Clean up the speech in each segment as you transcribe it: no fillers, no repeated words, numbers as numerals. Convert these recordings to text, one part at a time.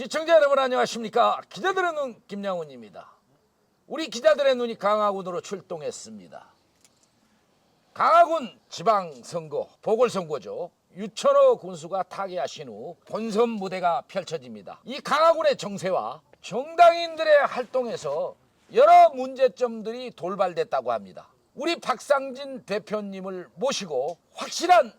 시청자 여러분 안녕하십니까? 기자들의 눈 김양훈입니다. 우리 기자들의 눈이 강화군으로 출동했습니다. 강화군 지방선거, 보궐선거죠. 유천호 군수가 타계하신 후 본선 무대가 펼쳐집니다. 이 강화군의 정세와 정당인들의 활동에서 여러 문제점들이 돌발됐다고 합니다. 우리 박상진 대표님을 모시고 확실한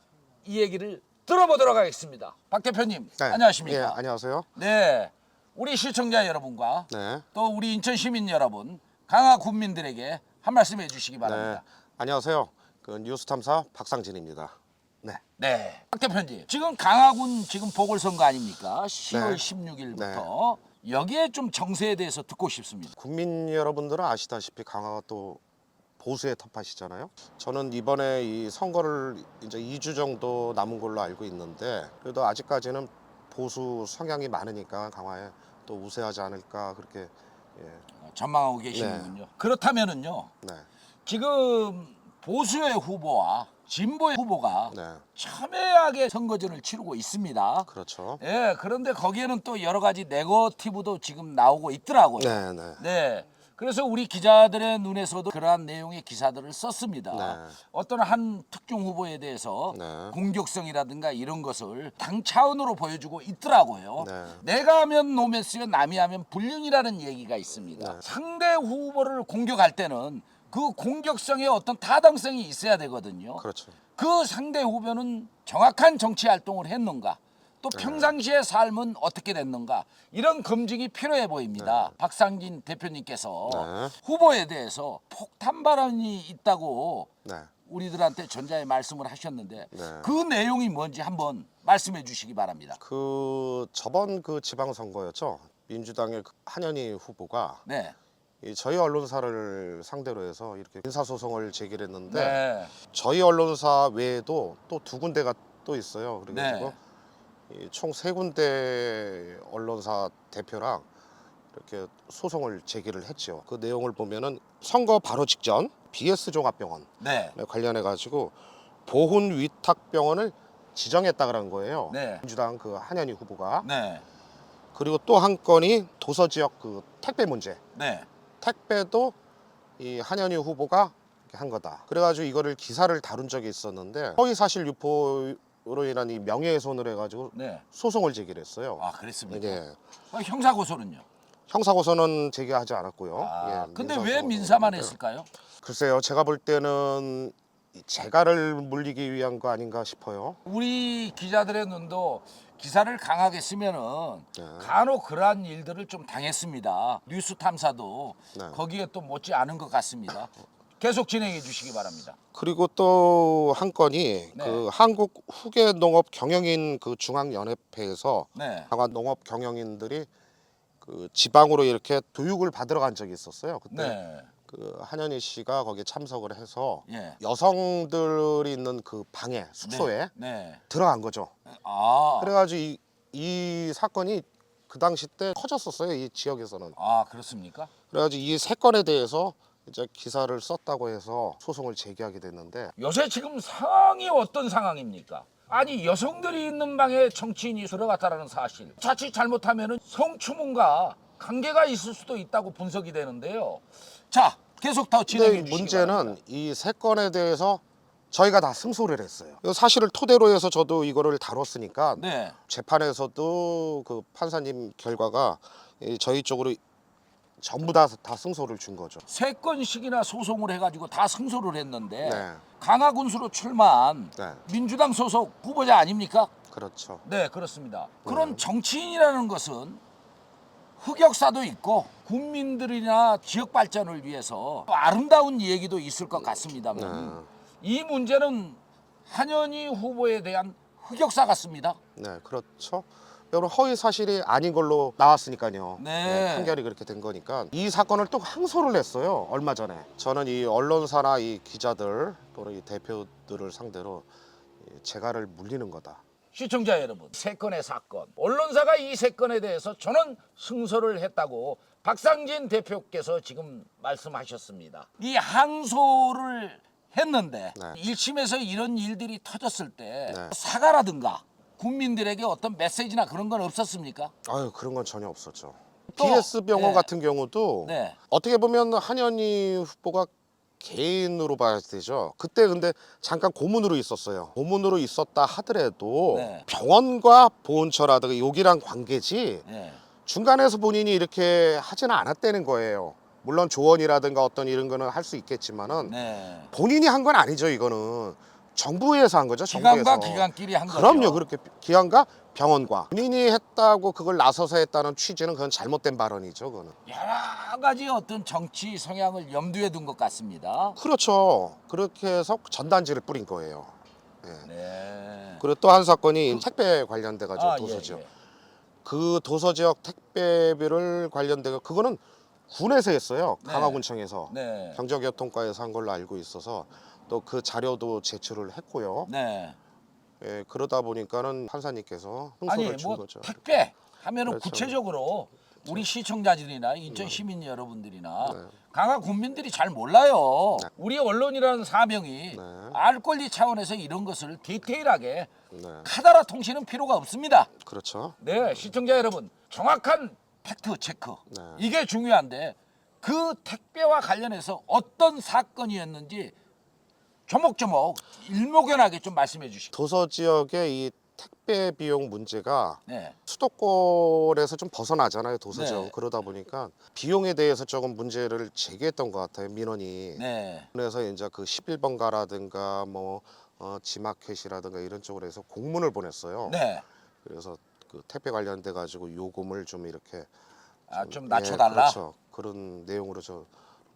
이 얘기를 들어보도록 하겠습니다. 박 대표님, 네. 안녕하십니까? 예, 안녕하세요. 네, 우리 시청자 여러분과 네. 또 우리 인천 시민 여러분, 강화 군민들에게 한 말씀 해주시기 바랍니다. 안녕하세요. 그 뉴스탐사 박상진입니다. 네. 네, 박 대표님, 지금 강화군 지금 보궐선거 아닙니까? 10월 네. 16일부터 여기에 좀 정세에 대해서 듣고 싶습니다. 국민 여러분들은 아시다시피 강화가 또 보수의 텃밭이잖아요. 저는 이번에 이 선거를 이제 2주 정도 남은 걸로 알고 있는데 그래도 아직까지는 보수 성향이 많으니까 강화에 또 우세하지 않을까 그렇게 전망하고 계시는군요. 그렇다면은요, 네. 지금 보수의 후보와 진보의 후보가 네. 첨예하게 선거전을 치르고 있습니다. 그렇죠. 예, 그런데 거기에는 또 여러 가지 네거티브도 지금 나오고 있더라고요. 네, 네. 네. 그래서 우리 기자들의 눈에서도 그러한 내용의 기사들을 썼습니다. 네. 어떤 한 특정 후보에 대해서 네. 공격성이라든가 이런 것을 당 차원으로 보여주고 있더라고요. 네. 내가 하면 노매스요 남이 하면 불륜이라는 얘기가 있습니다. 네. 상대 후보를 공격할 때는 그 공격성에 어떤 타당성이 있어야 되거든요. 그렇죠. 그 상대 후보는 정확한 정치 활동을 했는가, 또 평상시의 삶은 어떻게 됐는가, 이런 검증이 필요해 보입니다. 박상진 대표님께서 후보에 대해서 폭탄 발언이 있다고 네. 우리들한테 전자에 말씀을 하셨는데 네. 그 내용이 뭔지 한번 말씀해 주시기 바랍니다. 그 저번 그 지방선거였죠. 민주당의 그 한현희 후보가 네. 이 저희 언론사를 상대로 해서 이렇게 인사소송을 제기를 했는데 네. 저희 언론사 외에도 또 두 군데가 또 있어요. 그래가지고 총 세 군데 언론사 대표랑 이렇게 소송을 제기를 했죠. 그 내용을 보면은 선거 바로 직전 BS 종합병원 네. 관련해 가지고 보훈 위탁병원을 지정했다는 거예요. 네. 민주당 그 한현희 후보가. 네. 그리고 또 한 건이 도서 지역 그 택배 문제. 네. 택배도 이 한현희 후보가 한 거다. 그래가지고 이거를 기사를 다룬 적이 있었는데 허위 사실 유포로 인한 이 명예훼손을 해가지고 네. 소송을 제기를 했어요. 아, 그랬습니까? 예. 형사 고소는요? 형사고소는 제기하지 않았고요. 아, 예, 근데 왜 민사소송을 민사만 했는데. 했을까요? 글쎄요, 제가 볼 때는 이 재갈을 물리기 위한 거 아닌가 싶어요. 우리 기자들의 눈도 기사를 강하게 쓰면은 간혹 그러한 일들을 좀 당했습니다. 뉴스 탐사도 네. 거기에 또 못지 않은 것 같습니다. 계속 진행해 주시기 바랍니다. 그리고 또 한 건이 네. 그 한국 후계 농업 경영인 그 중앙연합회에서 네. 강화 농업 경영인들이 그 지방으로 이렇게 교육을 받으러 간 적이 있었어요. 그때 네. 그 한현희 씨가 거기에 참석을 해서 예. 여성들이 있는 그 방에 숙소에 네. 들어간 거죠. 아. 그래가지고 이 사건이 그 당시 때 커졌었어요. 이 지역에서는. 아, 그렇습니까? 그래가지고 이 세 건에 대해서 이제 기사를 썼다고 해서 소송을 제기하게 됐는데 요새 지금 상황이 어떤 상황입니까? 아니, 여성들이 있는 방에 정치인이 들어갔다라는 사실. 자칫 잘못하면은 성추문과 관계가 있을 수도 있다고 분석이 되는데요. 자, 계속 더 진행해 근데 주시기 문제는 바랍니다. 이 세 건에 대해서 저희가 다 승소를 했어요. 이 사실을 토대로 해서 저도 이거를 다뤘으니까 네. 재판에서도 그 판사님 결과가 저희 쪽으로 전부 다 승소를 준 거죠. 세 건씩이나 소송을 해가지고 다 승소를 했는데 네. 강화군수로 출마한 네. 민주당 소속 후보자 아닙니까? 그렇죠. 네, 그렇습니다. 그런 정치인이라는 것은 흑역사도 있고 국민들이나 지역 발전을 위해서 아름다운 얘기도 있을 것 같습니다만 이 문제는 한현희 후보에 대한 흑역사 같습니다. 네, 그렇죠. 여러분 허위 사실이 아닌 걸로 나왔으니까요. 네. 판결이 그렇게 된 거니까 이 사건을 또 항소를 했어요. 얼마 전에. 저는 이 언론사나 이 기자들 또는 이 대표들을 상대로 재갈을 물리는 거다. 시청자 여러분, 세 건의 사건, 언론사가 이 세 건에 대해서 저는 승소를 했다고 박상진 대표께서 지금 말씀하셨습니다. 이 항소를 했는데 네. 1심에서 이런 일들이 터졌을 때 네. 사과라든가 국민들에게 어떤 메시지나 그런 건 없었습니까? 아유, 그런 건 전혀 없었죠. 또, BS 병원 네. 같은 경우도 네. 어떻게 보면 한현희 후보가 개인으로 봐야 되죠. 그때 근데 잠깐 고문으로 있었어요. 고문으로 있었다 하더라도 네. 병원과 보훈처라든가 여기랑 관계지 네. 중간에서 본인이 이렇게 하지는 않았다는 거예요. 물론 조언이라든가 어떤 이런 거는 할 수 있겠지만은 네. 본인이 한 건 아니죠. 이거는 정부에서 한 거죠. 기관과 정부에서. 기관끼리 한 거죠. 그럼요. 그렇게 기관과 병원과 본인이 했다고 그걸 나서서 했다는 취지는 그건 잘못된 발언이죠. 그거는. 여러 가지 어떤 정치 성향을 염두에 둔 것 같습니다. 그렇죠. 그렇게 해서 전단지를 뿌린 거예요. 예. 네. 그리고 또 한 사건이 택배 관련돼 가지고 아, 도서 지역. 예, 예. 그 도서 지역 택배비를 관련돼 그거는 군에서 했어요. 네. 강화군청에서 네. 경정교통과에서 한 걸로 알고 있어서 또 그 자료도 제출을 했고요. 네. 예, 그러다 보니까는 판사님께서 아니 흥소를 준 뭐 거죠. 택배 하면은 그렇죠. 구체적으로 우리 시청자들이나 인천 시민 여러분들이나 네. 강화 국민들이 잘 몰라요. 네. 우리 언론이라는 사명이 네. 알 권리 차원에서 이런 것을 디테일하게 네, 카더라 통신은 필요가 없습니다. 그렇죠. 네, 시청자 여러분, 정확한 팩트 체크 네. 이게 중요한데 그 택배와 관련해서 어떤 사건이었는지 조목조목 일목요연하게 좀 말씀해 주시고. 도서 지역의 이 택배 비용 문제가 네, 수도권에서 좀 벗어나잖아요. 도서 네. 지역. 그러다 보니까 비용에 대해서 조금 문제를 제기했던 것 같아요. 민원이. 네, 그래서 이제 그 11번가라든가 뭐 지마켓이라든가 이런 쪽으로 해서 공문을 보냈어요. 네. 그래서 그 택배 관련돼 가지고 요금을 좀 이렇게 좀 예, 낮춰달라. 그렇죠. 그런 내용으로 저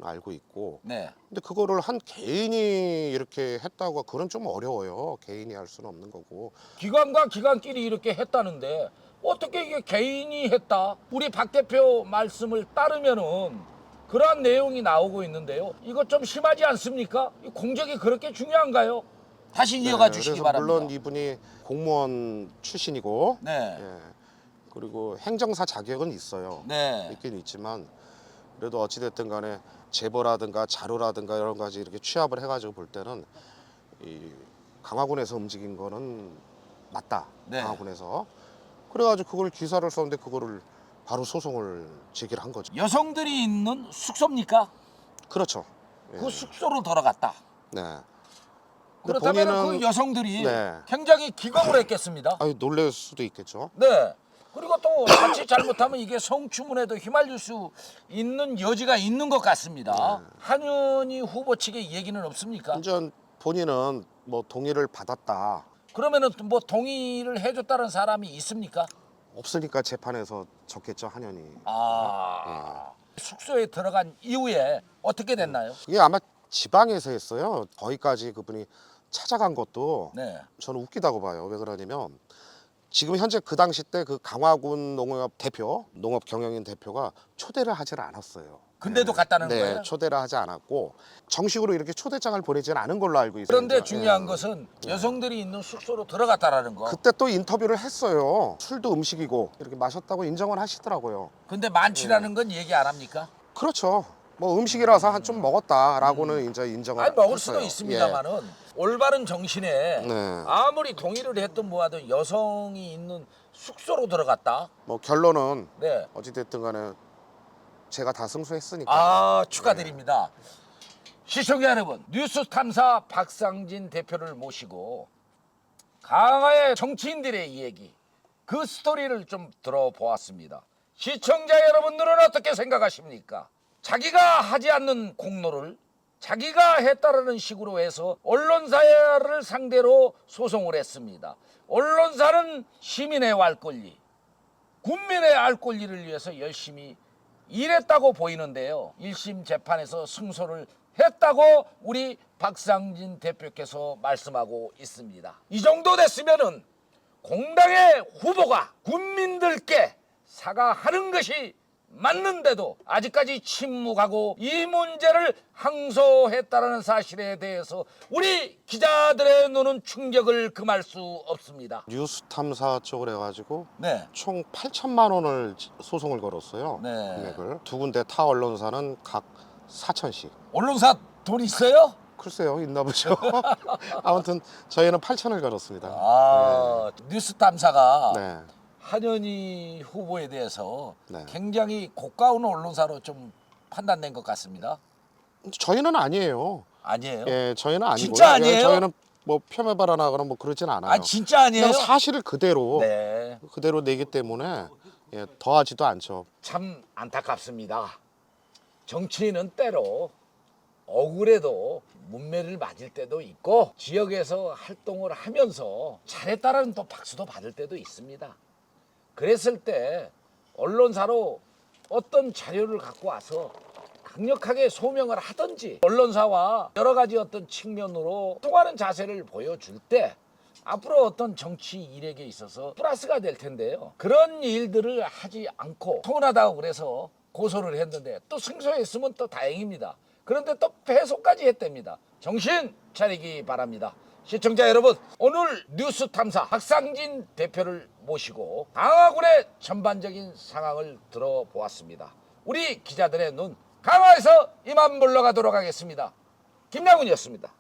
알고 있고. 네. 근데 그거를 한 개인이 이렇게 했다고 그건 좀 어려워요. 개인이 할 수는 없는 거고. 기관과 기관끼리 이렇게 했다는데 어떻게 이게 개인이 했다? 우리 박 대표 말씀을 따르면은 그러한 내용이 나오고 있는데요. 이거 좀 심하지 않습니까? 이 공적이 그렇게 중요한가요? 다시 이어가 주시기 그래서 바랍니다. 물론 이분이 공무원 출신이고 네. 예, 그리고 행정사 자격은 있어요. 네. 있긴 있지만 그래도 어찌됐든 간에 제보라든가 자료라든가 여러 가지 이렇게 취합을 해가지고 볼 때는 이 강화군에서 움직인 거는 맞다. 네. 강화군에서 그래가지고 그걸 기사를 썼는데 그거를 바로 소송을 제기를 한 거죠. 여성들이 있는 숙소입니까? 그렇죠. 예. 그 숙소로 들어갔다. 네. 근데 그렇다면 본인은 그 여성들이 네. 굉장히 기겁을 했겠습니다. 아유, 놀랄 수도 있겠죠. 네. 그리고 또 자칫 잘못하면 이게 성추문에도 휘말릴 수 있는 여지가 있는 것 같습니다. 한윤희 후보 측의 얘기는 없습니까? 완전 본인은 뭐 동의를 받았다. 그러면은 뭐 동의를 해줬다는 사람이 있습니까? 없으니까 재판에서 졌겠죠, 한현이. 아, 숙소에 들어간 이후에 어떻게 됐나요? 이게 아마 지방에서 했어요. 거기까지 그분이 찾아간 것도 네. 저는 웃기다고 봐요. 왜 그러냐면 지금 현재 그 당시 때 그 강화군 농업 대표, 농업 경영인 대표가 초대를 하질 않았어요. 근데도 갔다는 네, 거예요? 초대를 하지 않았고 정식으로 이렇게 초대장을 보내지는 않은 걸로 알고 있어요. 그런데 이제. 중요한 예. 것은 여성들이 있는 숙소로 들어갔다라는 거. 그때 또 인터뷰를 했어요. 술도 음식이고 이렇게 마셨다고 인정을 하시더라고요. 근데 많지라는 건 얘기 안 합니까? 그렇죠. 뭐 음식이라서 한 좀 먹었다라고는 이제 인정을 아니 먹을 수도 했어요. 있습니다만은 올바른 정신에 네. 아무리 동의를 했든 뭐하든 여성이 있는 숙소로 들어갔다. 뭐 결론은 네. 어찌됐든 간에 제가 다 승소했으니까. 아 축하드립니다. 시청자 여러분, 뉴스탐사 박상진 대표를 모시고 강화의 정치인들의 이야기, 그 스토리를 좀 들어보았습니다. 시청자 여러분들은 어떻게 생각하십니까? 자기가 하지 않는 공로를 자기가 했다라는 식으로 해서 언론사를 상대로 소송을 했습니다. 언론사는 시민의 알 권리, 국민의 알 권리를 위해서 열심히 일했다고 보이는데요. 1심 재판에서 승소를 했다고 우리 박상진 대표께서 말씀하고 있습니다. 이 정도 됐으면은 공당의 후보가 국민들께 사과하는 것이 맞는데도 아직까지 침묵하고 이 문제를 항소했다는 사실에 대해서 우리 기자들의 눈은 충격을 금할 수 없습니다. 뉴스 탐사 쪽을 해가지고 네. 총 8천만 원을 소송을 걸었어요. 네. 금액을 두 군데 타 언론사는 각 4천씩. 언론사 돈 있어요? 글쎄요, 있나 보죠. 아무튼 저희는 8천을 걸었습니다. 뉴스 탐사가 네. 한현희 후보에 대해서 네. 굉장히 고가운 언론사로 좀 판단된 것 같습니다. 저희는 아니에요. 아니에요? 예, 저희는 아니고요. 진짜 아니에요? 예, 저희는 뭐 폄훼 발언하거나 뭐 그러진 않아요. 아 진짜 아니에요? 그냥 사실을 그대로 네. 그대로 내기 때문에 예, 더하지도 않죠. 참 안타깝습니다. 정치인은 때로 억울해도 문매를 맞을 때도 있고 지역에서 활동을 하면서 잘했다라는 또 박수도 받을 때도 있습니다. 그랬을 때 언론사로 어떤 자료를 갖고 와서 강력하게 소명을 하든지 언론사와 여러 가지 어떤 측면으로 통하는 자세를 보여줄 때 앞으로 어떤 정치 일에게 있어서 플러스가 될 텐데요. 그런 일들을 하지 않고 서운하다고 그래서 고소를 했는데 또 승소했으면 또 다행입니다. 그런데 또 패소까지 했답니다. 정신 차리기 바랍니다. 시청자 여러분, 오늘 뉴스 탐사 박상진 대표를 모시고 강화군의 전반적인 상황을 들어보았습니다. 우리 기자들의 눈 강화에서 이만 물러가도록 하겠습니다. 김양훈이었습니다.